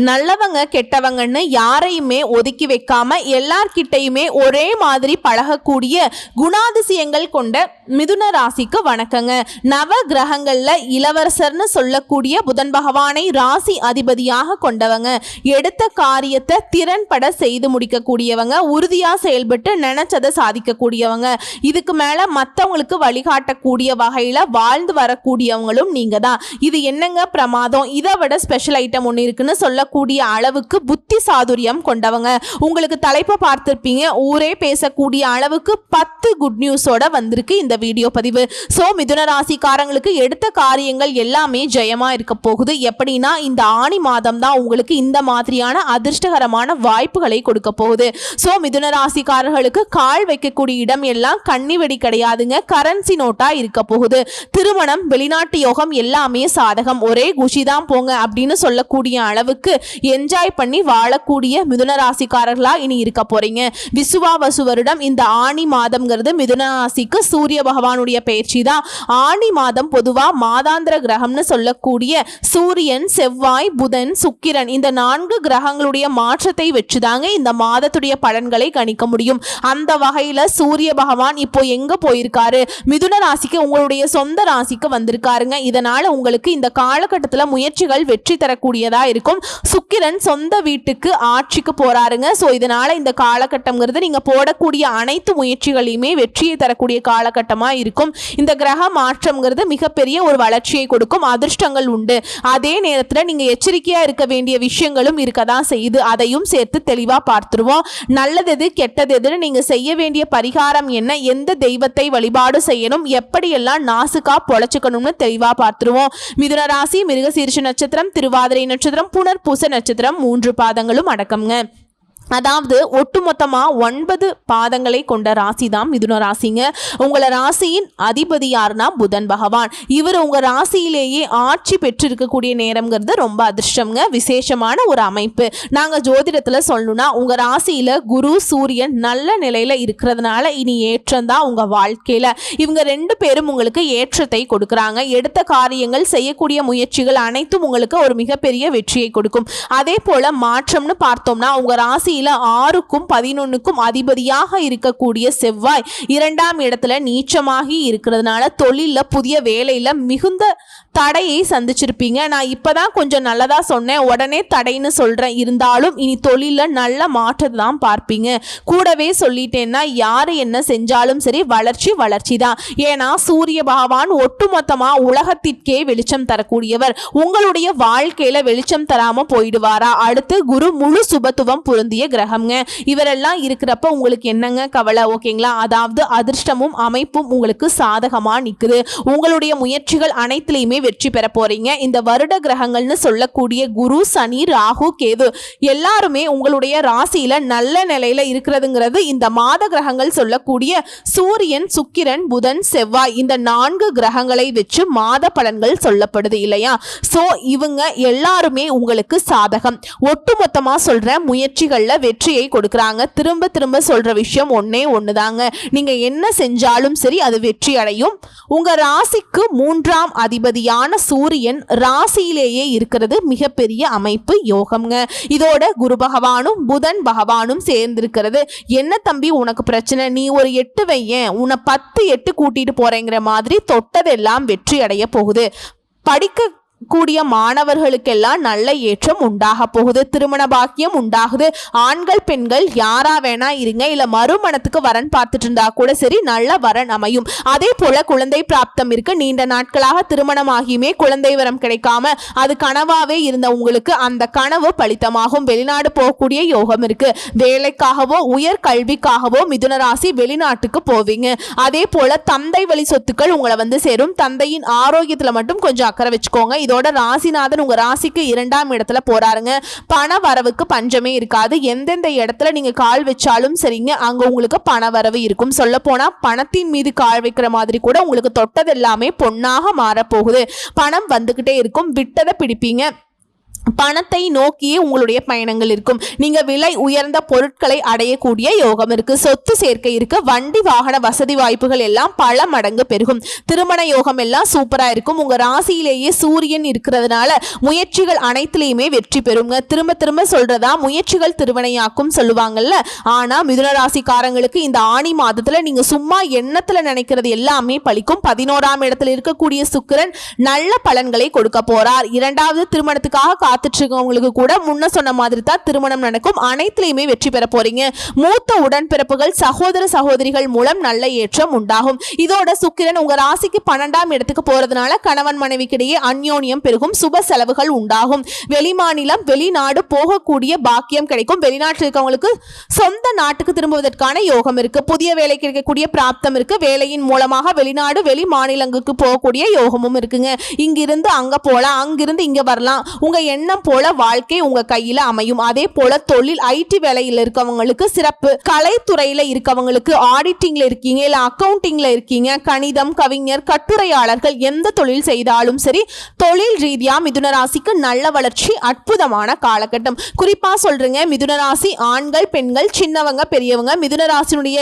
நல்லவங்க கெட்டவங்கன்னு யாரையுமே ஒதுக்கி வைக்காம எல்லார்கிட்டையுமே ஒரே மாதிரி பழகக்கூடிய குணாதிசயங்கள் கொண்ட மிதுன ராசிக்கு வணக்கங்க. நவ கிரகங்கள்ல இளவரசர்னு சொல்லக்கூடிய புதன் பகவானை ராசி அதிபதியாக கொண்டவங்க. எடுத்த காரியத்தை திறன்பட செய்து முடிக்கக்கூடியவங்க. உறுதியா செயல்பட்டு நினைச்சதை சாதிக்கக்கூடியவங்க. இதுக்கு மேல மற்றவங்களுக்கு வழிகாட்டக்கூடிய வகையில வாழ்ந்து வரக்கூடியவங்களும் நீங்க தான். இது என்னங்க பிரமாதம், இதை விட ஸ்பெஷல் ஐட்டம் ஒன்று இருக்குன்னு சொல்லக்கூடிய அளவுக்கு புத்தி சாதுரியம் கொண்டவங்க. உங்களுக்கு தலைப்பை பார்த்திருப்பீங்க, ஊரே பேசக்கூடிய அளவுக்கு 10 குட் நியூஸோட வந்திருக்கு இந்த வீடியோ பதிவு. சோ மிதுன ராசிக்காரங்களுக்கு எடுத்த காரியங்கள் எல்லாமே ஜெயமா இருக்க போகுது. எப்படின்னா இந்த ஆணி மாதம் தான் உங்களுக்கு இந்த மாதிரியான அதிர்ஷ்டகரமான வாய்ப்புகளை கொடுக்க போகுது. சோ மிதுன ராசிக்காரர்களுக்கு கால் வைக்கக்கூடிய இடம் எல்லாம் கன்னிவெடி கிடையாதுங்க, கரன்சி நோட்டா இருக்க போகுது. திருமணம், வெளிநாட்டு யோகம் எல்லாமே சாதகம். ஒரே குஷி தான் போங்க அப்படின்னு சொல்லக்கூடிய அளவுக்கு என்ஜாய் பண்ணி வாழக்கூடிய மிதுன ராசிக்காரர்களா இனி இருக்க போறீங்க. விசுவாவசு வருடம் இந்த ஆணி மாதம்ங்கிறது மிதுன ராசிக்கு சூரிய பகவானுடைய பயிற்சி தான். ஆணி மாதம் பொதுவா மாதாந்திர கிரகம்னு சொல்லக்கூடிய சூரியன், செவ்வாய், புதன், சுக்கிரன் இந்த 4 கிரகங்களுடைய மாற்றத்தை வச்சுதாங்க இந்த மாதத்துடைய பலன்களை கணிக்க முடியும். அந்த வகையில சூரிய பகவான் இப்போ எங்க போயிருக்காரு, மிதுன ராசிக்கு உங்களுடைய சொந்த ராசிக்கு வந்திருக்காருங்க. இதனால உங்களுக்கு இந்த காலகட்டத்தில் முயற்சிகள் வெற்றி தரக்கூடியதா இருக்கும். சுக்கிரன் சொந்த வீட்டுக்கு ஆட்சிக்கு போறாருங்க. ஸோ இதனால இந்த காலகட்டம்ங்கிறது நீங்க போடக்கூடிய அனைத்து முயற்சிகளையுமே வெற்றியை தரக்கூடிய காலகட்டமா இருக்கும். இந்த கிரக மாற்றம்ங்கிறது மிகப்பெரிய ஒரு வளர்ச்சியை கொடுக்கும், அதிர்ஷ்டங்கள் உண்டு. அதே நேரத்தில் நீங்க எச்சரிக்கையா இருக்க வேண்டிய விஷயங்களும் இருக்கதான் செய்யுது. அதையும் சேர்த்து தெளிவா பார்த்துருவோம். நல்லது எது, கெட்டது எதுன்னு நீங்க செய்ய வேண்டிய பரிகாரம் என்ன, எந்த தெய்வத்தை வழிபாடு செய்யணும், எப்படியெல்லாம் நாசுக்கா பொழைச்சுக்கணும்னு தெளிவா பார்த்துருவோம். மிதுன ராசி மிருகசீரிஷ நட்சத்திரம், திருவாதிரை நட்சத்திரம், புனர்பூச நட்சத்திரம் 3 பாதங்களும் அடக்கம்ங்க. அதாவது ஒட்டுமொத்தமா 9 பாதங்களை கொண்ட ராசி தான் மிதுன ராசிங்க. உங்களை ராசியின் அதிபதி யாருன்னா புதன் பகவான். இவர் உங்க ராசியிலேயே ஆட்சி பெற்றிருக்கக்கூடிய நேரம்ங்கிறது ரொம்ப அதிர்ஷ்டம்ங்க, விசேஷமான ஒரு அமைப்பு. நாங்க ஜோதிடத்துல சொல்லணும்னா உங்க ராசியில குரு, சூரியன் நல்ல நிலையில இருக்கிறதுனால இனி ஏற்றம் தான் உங்க வாழ்க்கையில. இவங்க 2 பேரும் உங்களுக்கு ஏற்றத்தை கொடுக்குறாங்க. எடுத்த காரியங்கள், செய்யக்கூடிய முயற்சிகள் அனைத்தும் உங்களுக்கு ஒரு மிகப்பெரிய வெற்றியை கொடுக்கும். அதே போல மாற்றம்னு பார்த்தோம்னா உங்க ராசி 6க்கும் 11க்கும் அதிபதியாக இருக்கக்கூடிய செவ்வாய் 2ஆம் இடத்துல நீச்சமாகி இருக்கிறதுனால தொழில, புதிய வேலையில மிகுந்த தடையை சந்திச்சிருப்பீங்க. நான் இப்பதான் கொஞ்சம் நல்லதா சொன்னேன், உடனே தடைன்னு சொல்றேன். இருந்தாலும் இனி தொழில நல்ல மாற்றத்தை தான் பார்ப்பீங்க. கூடவே சொல்லிட்டேன்னா யாரு என்ன செஞ்சாலும் சரி வளர்ச்சி தான். ஏன்னா சூரிய பகவான் ஒட்டுமொத்தமா உலகத்திற்கே வெளிச்சம் தரக்கூடியவர். உங்களுடைய வாழ்க்கையில வெளிச்சம் தராம போயிடுவாரா? அடுத்து குரு முழு சுபத்துவம் பொருந்திய கிரகம்ங்க. இவரெல்லாம் இருக்கிறப்ப உங்களுக்கு என்னங்க கவலை? ஓகேங்களா? அதாவது அதிர்ஷ்டமும் அமைப்பும் உங்களுக்கு சாதகமா நிக்குது. உங்களுடைய முயற்சிகள் அனைத்திலையுமே வெற்றி பெற போறீங்க. இந்த வருட கிரகங்கள்னு சொல்லக்கூடிய குரு, சனி, ராகு, கேது எல்லாருமே உங்களுடைய ராசியில நல்ல நிலையில இருக்கிறதுங்கிறது இந்த மாத கிரகங்கள் சொல்லக்கூடிய சூரியன், சுக்கிரன், புதன், செவ்வாய் இந்த 4 கிரகங்களை வச்சு மாத பலன்கள் சொல்லப்படுது இல்லையா? சோ இவங்க எல்லாருமே உங்களுக்கு சாதகம். ஒட்டுமொத்தமா சொல்ற முயற்சிகள்ல வெற்றியை கொடுக்கறாங்க. திரும்ப திரும்ப சொல்ற விஷயம் ஒண்ணுதாங்க, நீங்க என்ன செஞ்சாலும் சரி அது வெற்றி அடையும். உங்க ராசிக்கு 3ஆம் அதிபதியான சூரியன் ராசியிலேயே இருக்கிறது மிகப்பெரிய அமைப்பு, யோகம்ங்க. இதோட குரு பகவானும் புதன் பகவானும் சேர்ந்திருக்கிறது. என்ன தம்பி உனக்கு பிரச்சனை, நீ ஒரு 8 வையேன், உன்னை 10 8 கூட்டிட்டு போறேங்கிற மாதிரி தொட்டதெல்லாம் வெற்றி அடைய போகுது. படிக்க கூடிய மாணவர்களுக்கெல்லாம் நல்ல ஏற்றம் உண்டாக போகுது. திருமண பாக்கியம் உண்டாகுது. ஆண்கள் பெண்கள் யாரா வேணா இருங்க, இல்ல மறுமணத்துக்கு வரன் பார்த்துட்டு இருந்தா கூட சரி, நல்ல வரன் அமையும். அதே போல குழந்தை பிராப்தம் இருக்கு. நீண்ட நாட்களாக திருமணமாகியுமே குழந்தை வரம் கிடைக்காம அது கனவாவே இருந்த உங்களுக்கு அந்த கனவு பலித்தமாகும். வெளிநாடு போகக்கூடிய யோகம் இருக்கு. வேலைக்காகவோ உயர் கல்விக்காகவோ மிதுன ராசி வெளிநாட்டுக்கு போவீங்க. அதே போல தந்தை வழி சொத்துக்கள் உங்களை வந்து சேரும். தந்தையின் ஆரோக்கியத்துல மட்டும் கொஞ்சம் அக்கறை வச்சுக்கோங்க. இதோட ராசிநாதன் உங்க ராசிக்கு 2ஆம் இடத்துல போறாருங்க. பண வரவுக்கு பஞ்சமே இருக்காது. எந்தெந்த இடத்துல நீங்க கால் வச்சாலும் சரிங்க, அங்க உங்களுக்கு பண வரவு இருக்கும். சொல்ல போனா பணத்தின் மீது கால் வைக்கிற மாதிரி கூட உங்களுக்கு தொட்டது எல்லாமே பொன்னாக மாறப்போகுது. பணம் வந்துகிட்டே இருக்கும். விட்டதை பிடிப்பீங்க. பணத்தை நோக்கியே உங்களுடைய பயணங்கள் இருக்கும். நீங்க விலை உயர்ந்த பொருட்களை அடையக்கூடிய யோகம் இருக்கு. சொத்து சேர்க்கை இருக்கு. வண்டி வாகன வசதி வாய்ப்புகள் எல்லாம் பல மடங்கு பெருகும். திருமண யோகம் எல்லாம் சூப்பரா இருக்கும். உங்க ராசியிலேயே சூரியன் இருக்கிறதுனால முயற்சிகள் அனைத்திலையுமே வெற்றி பெறுங்க. திரும்ப திரும்ப சொல்றதா, முயற்சிகள் திருவினையாக்கும் சொல்லுவாங்கல்ல. ஆனா மிதுன ராசிக்காரங்களுக்கு இந்த ஆணி மாதத்துல நீங்க சும்மா எண்ணத்துல நினைக்கிறது எல்லாமே பலிக்கும். 11ஆம் இடத்துல இருக்கக்கூடிய சுக்கிரன் நல்ல பலன்களை கொடுக்க போறார். இரண்டாவது திருமணத்துக்காக காத்துட்டு கூட முன்ன சொன்ன மாதிரி தான் திருமணம் நடக்கும். அனைத்திலையுமே வெற்றி பெற போறீங்க. மூத்த உடன்பிறப்புகள் சகோதர சகோதரிகள் மூலம் நல்ல ஏற்றம் உண்டாகும். இதோட சுக்கிரன் உங்க ராசிக்கு 12ஆம் இடத்துக்கு போறதுனால கணவன் மனைவிக்கிடையே அந்யோன்யம் பெருகும். சுப செலவுகள் உண்டாகும். வெளிமாநிலம் வெளிநாடு போகக்கூடிய பாக்கியம் கிடைக்கும். வெளிநாட்டில் இருக்கவங்களுக்கு சொந்த நாட்டுக்கு திரும்புவதற்கான யோகம் இருக்கு. புதிய வேலை கிடைக்கக்கூடிய பிராப்தம் இருக்கு. வேலையின் மூலமாக வெளிநாடு வெளி மாநிலங்களுக்கு போகக்கூடிய யோகமும் இருக்குங்க. இங்கிருந்து அங்க போலாம், அங்கிருந்து இங்க வரலாம். உங்க எண்ணம் போல வாழ்க்கை உங்க கையில அமையும். அதே போல தொழில் ஐடி வேலையில் இருக்கவங்களுக்கு சிறப்பு. கலைத்துறையில இருக்கவங்களுக்கு ஆடிட்டிங்ல இருக்கீங்க, இல்ல அக்கவுண்டிங்ல இருக்கீங்க, கணிதம், கவிஞர், கட்டுரையாளர்கள் எந்த தொழில் செய்தாலும் சரி தொழில் ரீதியா மிதுன ராசிக்கு நல்ல வளர்ச்சி, அற்புதமான காலகட்டம். குறிப்பா சொல்றேங்க, மிதுன ராசி ஆண்கள் பெண்கள் சின்னவங்க பெரியவங்க மிதுன ராசினுடைய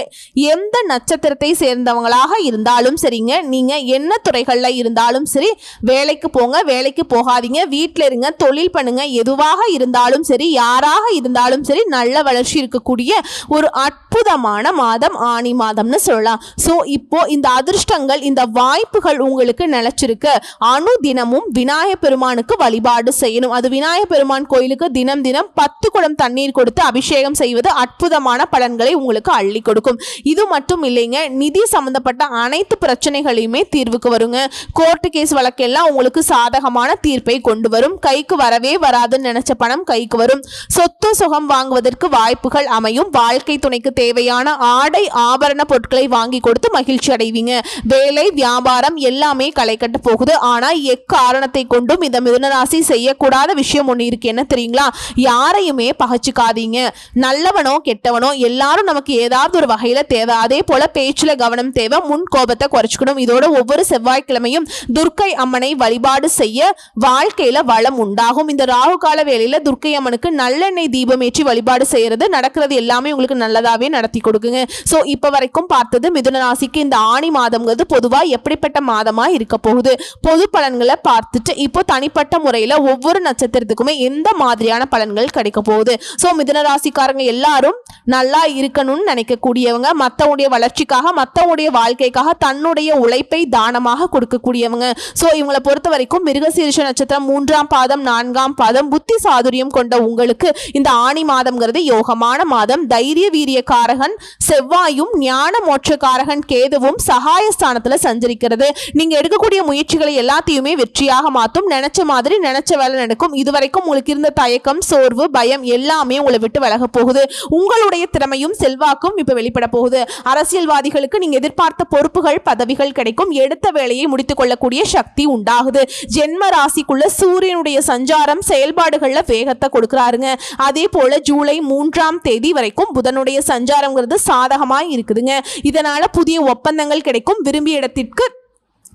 எந்த நட்சத்திரத்தை சேர்ந்தவங்களாக இருந்தாலும் சரிங்க, நீங்க என்ன துறைகள்ல இருந்தாலும் சரி வேலைக்கு போங்க, வேலைக்கு போகாதீங்க, வீட்டில இருங்க, தொழில் பண்ணுங்க. எதுவாக இருந்தாலும் சரி யாராக இருந்தாலும் சரி நல்ல வளர்ச்சி இருக்கக்கூடிய ஒரு அற்புதமான மாதம் ஆணி மாதம்னு சொல்லலாம். சோ இப்போ இந்த அதிர்ஷ்டங்கள் இந்த வாய்ப்புகள் உங்களுக்கு நிலைச்சிருக்கு. அனுதினமும் விநாயக பெருமானுக்கு வழிபாடு செய்யணும். அது விநாயக பெருமான் கோயிலுக்கு தினம் தினம் 10 குடம் தண்ணீர் கொடுத்து அபிஷேகம் செய்வது அற்புதமான பலன்களை உங்களுக்கு அள்ளி கொடுக்கும். இது மட்டும் இல்லைங்க, நிதி சம்பந்தப்பட்ட அனைத்து பிரச்சனைகளையுமே தீர்வுக்கு வருங்க. கோர்ட்டு கேஸ் வழக்கெல்லாம் உங்களுக்கு சாதகமான தீர்ப்பை கொண்டு வரும். கைக்கு வரவே வராதுன்னு நினைச்ச பணம் கைக்கு வரும். சொத்து சுகம் வாங்குவதற்கு வாய்ப்புகள் அமையும். வாழ்க்கை துணைக்கு தேவையான ஆடை ஆபரண பொருட்களை வாங்கி கொடுத்து மகிழ்ச்சி அடைவீங்க. வேலை வியாபாரம் எல்லாமே களை கட்ட போகுது. ஆனா எக்காரணத்தை கொண்டும் இந்த மிதுனராசி செய்யக்கூடாத விஷயம் ஒண்ணு இருக்கு. என்ன தெரியுங்களா? யாரையுமே பகைச்சுக்காதீங்க. நல்லவனோ கெட்டவனோ எல்லாரும் நமக்கு ஏதாவது ஒரு வகையில தேவை. அதே போல பேச்சுல கவனம் தேவை. முன் கோபத்தை குறைச்சுக்கணும். இதோட ஒவ்வொரு செவ்வாய்க்கிழமையும் துர்க்கை அம்மனை வழிபாடு செய்ய வாழ்க்கையில வளம் உண்டாகும். இந்த ராகு கால வேளையில துர்க்கை அம்மனுக்கு நல்லெண்ணெய் தீபம் ஏற்றி வழிபாடு செய்யறது நடக்கிறது எல்லாமே உங்களுக்கு நல்லதாவே நடத்தி கொடுக்குங்க. சோ இப்ப வரைக்கும் பார்த்தது மிதுன ராசிக்கு இந்த ஆணி மாதம்ங்கிறது பொதுவா எப்படிப்பட்ட மாதமா இருக்க போகுது, பொது பலன்களை பார்த்துட்டு இப்போ தனிப்பட்ட முறையில ஒவ்வொரு நட்சத்திரத்துக்குமே எந்த மாதிரியான பலன்கள் கிடைக்க போகுது. சோ மிதுன ராசிக்காரங்க எல்லாரும் நல்லா இருக்கணும்னு நினைக்கக்கூடியவங்க, மத்தவங்களுடைய வளர்ச்சிக்காக மத்தவங்களுடைய வாழ்க்கைக்காக தன்னுடைய உழைப்பை தானமாக கொடுக்கக்கூடியவங்க. சோ இவங்களை பொறுத்த வரைக்கும் மிருகசீரிஷ நட்சத்திரம் 3ஆம் பாதம் 4ஆம் பாதம் புத்தி சாதுரியம் கொண்ட உங்களுக்கு இந்த ஆணி மாதம்ங்கிறது யோகமான மாதம். தைரிய வீரிய காரகன் செவ்வாயும் ஞான மோட்சக்காரகன் கேதுவும் சகாயஸ்தானத்துல சஞ்சரிக்கிறது. நீங்க எடுக்கக்கூடிய முயற்சிகளை எல்லாத்தையுமே வெற்றியாக மாற்றும். நினைச்ச மாதிரி நினைச்ச வேலை நடக்கும். இதுவரைக்கும் உங்களுக்கு இருந்த தயக்கம் சோர்வு பயம் எல்லாமே உங்களை விட்டு விலக போகுது. உங்களுடைய திறமையும் செல்வாக்கும் இப்ப வெளிப்பட போகுது. அரசியல்வாதிகளுக்கு நீங்க எதிர்பார்த்த பொறுப்புகள் பதவிகள் கிடைக்கும். எடுத்த வேலையை முடித்துக் கொள்ளக்கூடிய சக்தி உண்டாகுது. ஜென்ம ராசிக்குள்ள சூரியனுடைய சஞ்சாரம் செயல்பாடுகள்ல வேகத்தை கொடுக்கிறாருங்க. அதே போல ஜூலை 3ஆம் தேதி வரைக்கும் புதனுடைய சஞ்சாரம்ங்கிறது சாதகமாய் இருக்குதுங்க. இதனால புதிய ஒப்பந்தங்கள் கிடைக்கும். விரும்பிய இடத்திற்கு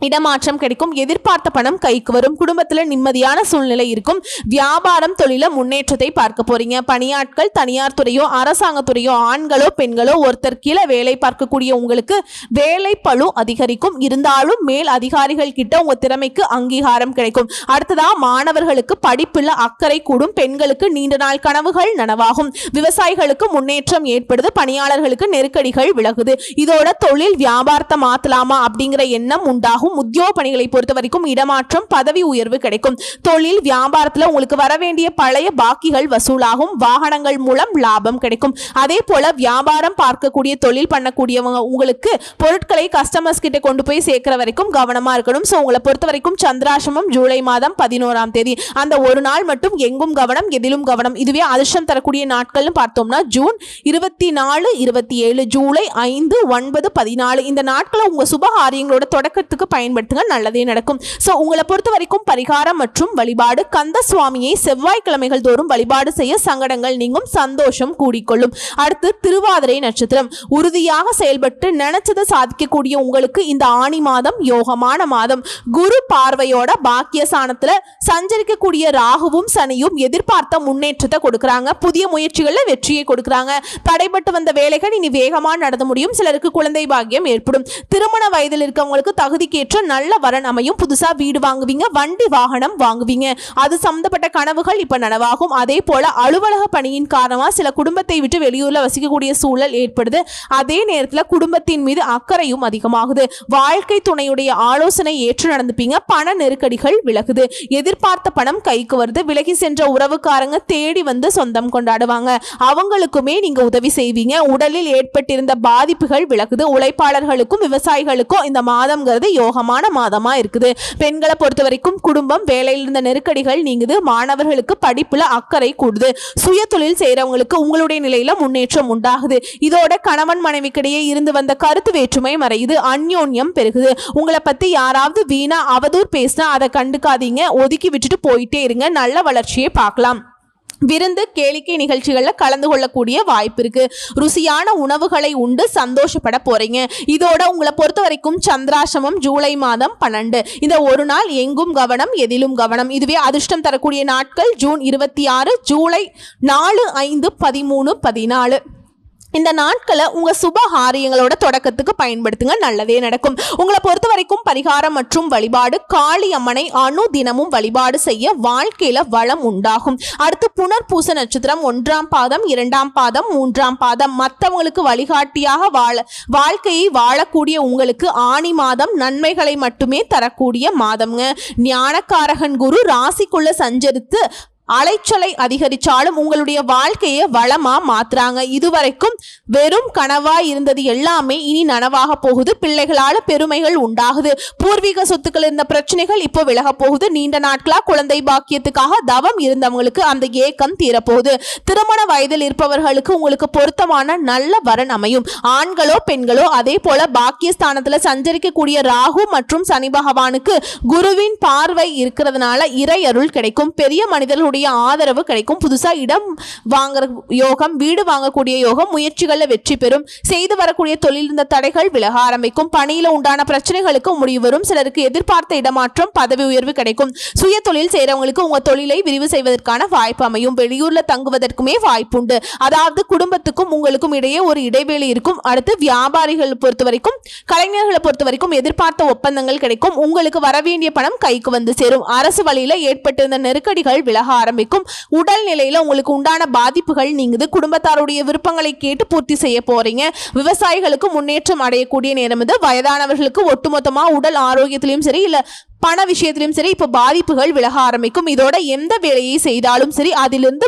இடமாற்றம் கிடைக்கும். எதிர்பார்த்த பணம் கைக்கு வரும். குடும்பத்துல நிம்மதியான சூழ்நிலை இருக்கும். வியாபாரம் தொழில முன்னேற்றத்தை பார்க்க போறீங்க. பணியாட்கள் தனியார் துறையோ அரசாங்க துறையோ ஆண்களோ பெண்களோ ஒருத்தர் கீழே வேலை பார்க்கக்கூடிய உங்களுக்கு வேலை பளு அதிகரிக்கும். இருந்தாலும் மேல் அதிகாரிகள் கிட்ட உங்க திறமைக்கு அங்கீகாரம் கிடைக்கும். அடுத்ததா மாணவர்களுக்கு படிப்புல அக்கறை கூடும். பெண்களுக்கு நீண்ட நாள் கனவுகள் நனவாகும். விவசாயிகளுக்கு முன்னேற்றம் ஏற்படுது. பணியாளர்களுக்கு நெருக்கடிகள் விலகுது. இதோட தொழில் வியாபாரத்தை மாத்தலாமா அப்படிங்கிற எண்ணம் உண்டாகும். உத்தியோக பணிகளை பொறுத்த வரைக்கும் இடமாற்றம் பதவி உயர்வு கிடைக்கும். தொழில் வியாபாரத்துல உங்களுக்கு வர வேண்டிய பழைய பாக்கிகள் வசூலாகும். வாகனங்கள் மூலம் லாபம் கிடைக்கும். அதே போல வியாபாரம் பார்க்கக்கூடிய தொழில் பண்ணக்கூடியவங்க உங்களுக்கு பொருட்களை கஸ்டமர்ஸ் கிட்ட கொண்டு போய் சேர்க்கிற வரைக்கும் கவனமா இருக்கணும். சோ உங்களை பொறுத்த வரைக்கும் சந்திராசிரமம் ஜூலை மாதம் 11ஆம் தேதி அந்த ஒரு நாள் மட்டும் எங்கும் கவனம் எதிலும் கவனம். இதுவே அதிர்ஷ்டம் தரக்கூடிய நாட்கள்னு பார்த்தோம்னா ஜூன் 24 27 ஜூலை 5 9 14 இந்த நாட்களை உங்க சுபகாரியங்களோட தொடக்கத்துக்கு பயன்படுத்துங்க, நல்லதே நடக்கும். ஸோ உங்களை பொறுத்த வரைக்கும் பரிகாரம் மற்றும் வழிபாடு, கந்த சுவாமியை செவ்வாய்க்கிழமைகள் தோறும் வழிபாடு செய்ய சங்கடங்கள் நீங்கும், சந்தோஷம் கூடிக்கொள்ளும். அடுத்து திருவாதிரை நட்சத்திரம். உறுதியாக செயல்பட்டு நினைச்சதை சாதிக்கக்கூடிய உங்களுக்கு இந்த ஆணி மாதம் யோகமான மாதம். குரு பார்வையோட பாக்கியஸ்தானத்துல சஞ்சரிக்கக்கூடிய ராகுவும் சனியும் எதிர்பார்த்த முன்னேற்றத்தை கொடுக்கறாங்க. புதிய முயற்சிகள்ல வெற்றியை கொடுக்கறாங்க. தடைபட்டு வந்த வேலைகள் இனி வேகமா நடந்து முடியும். சிலருக்கு குழந்தை பாக்கியம் ஏற்படும். திருமண வயதில் இருக்கவங்களுக்கு தகுதிக்கேற்ற நல்ல வரன் அமையும். புதுசா வீடு வாங்குவீங்க, வண்டி வாகனம் வாங்குவீங்க. அது சம்பந்தப்பட்ட கனவுகள் இப்ப நனவாகும். அதே போல அலுவலக பணியின் காரணமா சில குடும்பத்தை விட்டு வெளியூர்ல வசிக்கக்கூடிய சூழல் ஏற்படுது. அதே நேரத்தில் குடும்பத்தின் மீது அக்கறையும் அதிகமாகுது. வாழ்க்கை துணையுடைய ஆலோசனை ஏற்று நடந்துப்பீங்க. பண நெருக்கடிகள் விலகுது. எதிர்பார்த்த பணம் கைக்கு வருது. விலகி சென்ற உறவுக்காரங்க தேடி வந்து சொந்தம் கொண்டாடுவாங்க. அவங்களுக்குமே நீங்க உதவி செய்வீங்க. உடலில் ஏற்பட்டிருந்த பாதிப்புகள் விலகுது. உழைப்பாளர்களுக்கும் விவசாயிகளுக்கும் இந்த மாதம்ங்கிறது யோகமான மாதமா இருக்குது. பெண்களை பொறுத்த வரைக்கும் குடும்பம், வேலையில் இருந்த நெருக்கடிகள் நீங்குது. மாணவர்களுக்கு படிப்புல அக்கறை கூடுது. சுய தொழில் செய்யறவங்களுக்கு உங்களுடைய நிலையில முன்னேற்றம் உண்டாகுது. இதோட கணவன் மனைவிக்கிடையே இருந்து வந்த கருத்து வேற்றுமை மறையுது. அந்யோன்யம் பெருகுது. உங்களை பத்தி யாராவது வீணா அவதூறு பேசினா அதை கண்டுக்காதீங்க, ஒதுக்கி விட்டுட்டு போயிட்டே இருங்க. நல்ல வளர்ச்சியை பார்க்கலாம். விருந்து கேளிக்கை நிகழ்ச்சிகள்ல கலந்து கொள்ளக்கூடிய வாய்ப்பு இருக்கு. ருசியான உணவுகளை உண்டு சந்தோஷப்பட போறீங்க. இதோட உங்களை பொறுத்த வரைக்கும் சந்திராசிரமம் ஜூலை மாதம் 12. இந்த ஒரு நாள் எங்கும் கவனம், எதிலும் கவனம். இதுவே அதிர்ஷ்டம் தரக்கூடிய நாட்கள் ஜூன் 26, ஜூலை 4, 5, 13, 14. இந்த நாட்களை உங்க சுப காரியங்களோட தொடக்கத்துக்கு பயன்படுத்துங்க, நல்லதே நடக்கும். உங்களை பொறுத்த வரைக்கும் பரிகாரம் மற்றும் வழிபாடு, காளி அம்மனை தினமும் வழிபாடு செய்ய வாழ்க்கையில வளம் உண்டாகும். அடுத்து புனர்பூச நட்சத்திரம் 1ஆம் பாதம், 2ஆம் பாதம், 3ஆம் பாதம். மற்றவங்களுக்கு வழிகாட்டியாக வாழ்க்கையை வாழக்கூடிய உங்களுக்கு ஆணி மாதம் நன்மைகளை மட்டுமே தரக்கூடிய மாதம்ங்க. ஞானக்காரகன் குரு ராசிக்குள்ள சஞ்சரித்து அலைச்சலை அதிகரிச்சாலும் உங்களுடைய வாழ்க்கையை வளமா மாத்துறாங்க. இதுவரைக்கும் வெறும் கனவா இருந்தது எல்லாமே இனி நனவாக போகுது. பிள்ளைகளால பெருமைகள் உண்டாகுது. பூர்வீக சொத்துக்கள் இருந்த பிரச்சனைகள் இப்போ விலக போகுது. நீண்ட நாட்களா குழந்தை பாக்கியத்துக்காக தவம் இருந்தவங்களுக்கு அந்த ஏக்கம் தீரப்போகுது. திருமண வயதில் இருப்பவர்களுக்கு உங்களுக்கு பொருத்தமான நல்ல வரன் அமையும். ஆண்களோ பெண்களோ. அதே போல பாக்கியஸ்தானத்துல சஞ்சரிக்கக்கூடிய ராகு மற்றும் சனி பகவானுக்கு குருவின் பார்வை இருக்கிறதுனால இறை அருள் கிடைக்கும். பெரிய மனிதர்களுடைய ஆதரவு கிடைக்கும். புதுசா இடம் வாங்குற யோகம், வீடு வாங்கக்கூடிய யோகம், முயற்சிகள்ல வெற்றி பெறும். செய்து வரக்கூடிய தொழில் இருந்த தடைகள் விலக ஆரம்பிக்கும். பணியில உண்டான பிரச்சனைகளுக்கு முடிவு வரும். சிலருக்கு எதிர்பார்த்த இடமாற்றம், பதவி உயர்வு கிடைக்கும். சுய தொழில் செய்யறவங்களுக்கு உங்க தொழிலை விரிவு செய்வதற்கான வாய்ப்பு அமையும். வெளியூர்ல தங்குவதற்குமே வாய்ப்புண்டு. அதாவது குடும்பத்துக்கும் உங்களுக்கும் இடையே ஒரு இடைவெளி இருக்கும். அடுத்து வியாபாரிகள் பொறுத்த வரைக்கும், கலைஞர்களை பொறுத்த வரைக்கும் எதிர்பார்த்த ஒப்பந்தங்கள் கிடைக்கும். உங்களுக்கு வரவேண்டிய பணம் கைக்கு வந்து சேரும். அரசு வழியில ஏற்பட்டிருந்த நெருக்கடிகள் விலக ஆரம்பிக்கும். உடல் நிலையில உங்களுக்கு உண்டான பாதிப்புகள் நீங்குது. குடும்பத்தாருடைய விருப்பங்களை கேட்டு பூர்த்தி செய்ய போறீங்க. விவசாயிகளுக்கு முன்னேற்றம் அடையக்கூடிய நேரம் இது. வயதானவர்களுக்கு ஒட்டுமொத்தமா உடல் ஆரோக்கியத்திலும் சரி, இல்ல பண விஷயத்திலும் சரி, இப்ப பாதிப்புகள் விலக ஆரம்பிக்கும். இதோட எந்த வேலையை செய்தாலும் சரி அதிலிருந்து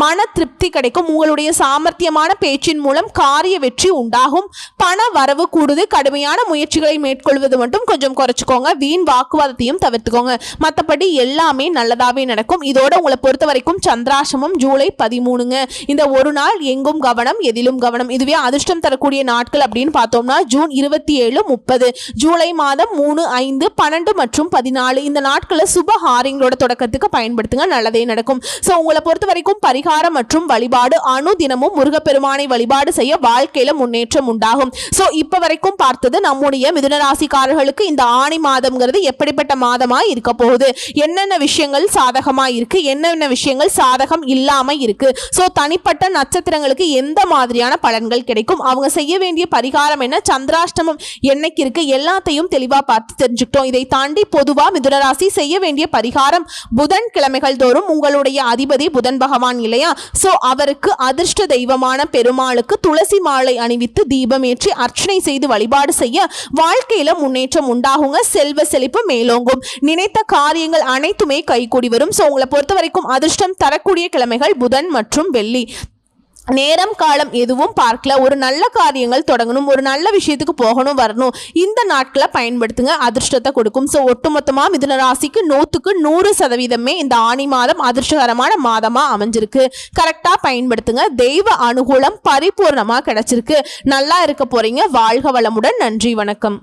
மன திருப்தி கிடைக்கும். உங்களுடைய சாமர்த்தியமான பேச்சின் மூலம் காரிய வெற்றி உண்டாகும். பண வரவு கூடுது. கடுமையான முயற்சிகளை மேற்கொள்வது மட்டும் கொஞ்சம் குறைச்சிக்கோங்க. வீண் வாக்குவாதத்தையும் தவிர்த்துக்கோங்க. மற்றபடி எல்லாமே நல்லதாவே நடக்கும். இதோட உங்களை பொறுத்த வரைக்கும் சந்திராசிரமம் ஜூலை 13ங்க. இந்த ஒரு நாள் எங்கும் கவனம், எதிலும் கவனம். இதுவே அதிர்ஷ்டம் தரக்கூடிய நாட்கள் அப்படின்னு பார்த்தோம்னா ஜூன் 27, 30, ஜூலை மாதம் 3, 5, 12 மற்றும் 14. இந்த நாட்களை சுப காரியங்களோட தொடக்கத்துக்கு பயன்படுத்துங்க, நல்லதே நடக்கும். ஸோ உங்களை பொறுத்த வரைக்கும் பரிகாரம் மற்றும் வழிபாடு, தினமும் முருகப்பெருமானை வழிபாடு செய்ய வாழ்க்கையில முன்னேற்றம் உண்டாகும். சோ இப்ப வரைக்கும் பார்த்தது நம்முடைய மிதுன ராசிக்காரர்களுக்கு இந்த ஆணி மாதம்ங்கிறது எப்படிப்பட்ட மாதமா இருக்க போகுது, என்னென்ன விஷயங்கள் சாதகமா இருக்கு, என்னென்ன விஷயங்கள் சாதகம் இல்லாம இருக்கு, சோ தனிப்பட்ட நட்சத்திரங்களுக்கு எந்த மாதிரியான பலன்கள் கிடைக்கும், அவங்க செய்ய வேண்டிய பரிகாரம் என்ன, சந்திராஷ்டமம் என்னைக்கு இருக்கு, எல்லாத்தையும் தெளிவா பார்த்து தெரிஞ்சுக்கிட்டோம். இதை தாண்டி பொதுவா மிதுன ராசி செய்ய வேண்டிய பரிகாரம், புதன் கிழமைகள் தோறும் உங்களுடைய அதிபதி புதன் பகவான் இல்லையா, சோ அவருக்கு அதிர்ஷ்ட தெய்வமான பெருமாளுக்கு துளசி மாலை அணிவித்து தீபம் ஏற்றி அர்ச்சனை செய்து வழிபாடு செய்ய வாழ்க்கையில முன்னேற்றம் உண்டாகுங்க. செல்வ செழிப்பு மேலோங்கும். நினைத்த காரியங்கள் அனைத்துமே கைகூடி வரும். சோ உங்களை பொறுத்த வரைக்கும் அதிர்ஷ்டம் தரக்கூடிய கிழமைகள் புதன் மற்றும் வெள்ளி. நேரம் காலம் எதுவும் பார்க்கல, ஒரு நல்ல காரியங்கள் தொடங்கணும், ஒரு நல்ல விஷயத்துக்கு போகணும் வரணும், இந்த நாட்களை பயன்படுத்துங்க, அதிர்ஷ்டத்தை கொடுக்கும். ஸோ ஒட்டுமொத்தமா மிதுன ராசிக்கு 100% இந்த ஆணி மாதம் அதிர்ஷ்டகரமான மாதமா அமைஞ்சிருக்கு. கரெக்டா பயன்படுத்துங்க. தெய்வ அனுகூலம் பரிபூர்ணமா கிடைச்சிருக்கு. நல்லா இருக்க போறீங்க. வாழ்க வளமுடன். நன்றி, வணக்கம்.